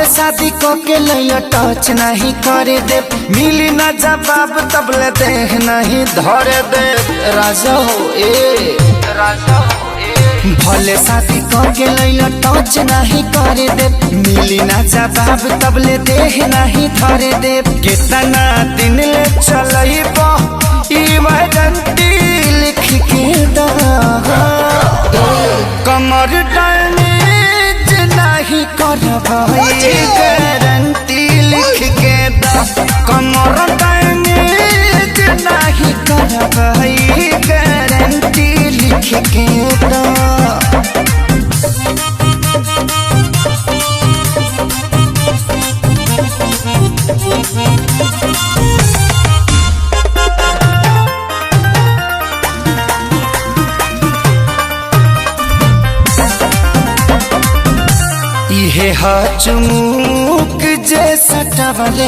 शादी को के लैया टच नहीं करे दे, मिली ना जवाब तबले देह नहीं धरे दे। राजा हो ए राजा हो ए, भले शादी को के लैया टच नहीं करे दे, मिली ना जवाब तबले देह नहीं धरे दे। कितना दिन ले चलई इमरजेंसी लिख के दा, कमर डैमेज नहीं करवाई गारंटी लिख के दा, कमर डैमेज नहीं करवाई गारंटी लिख के दा। ये चुमुक जैसा टवले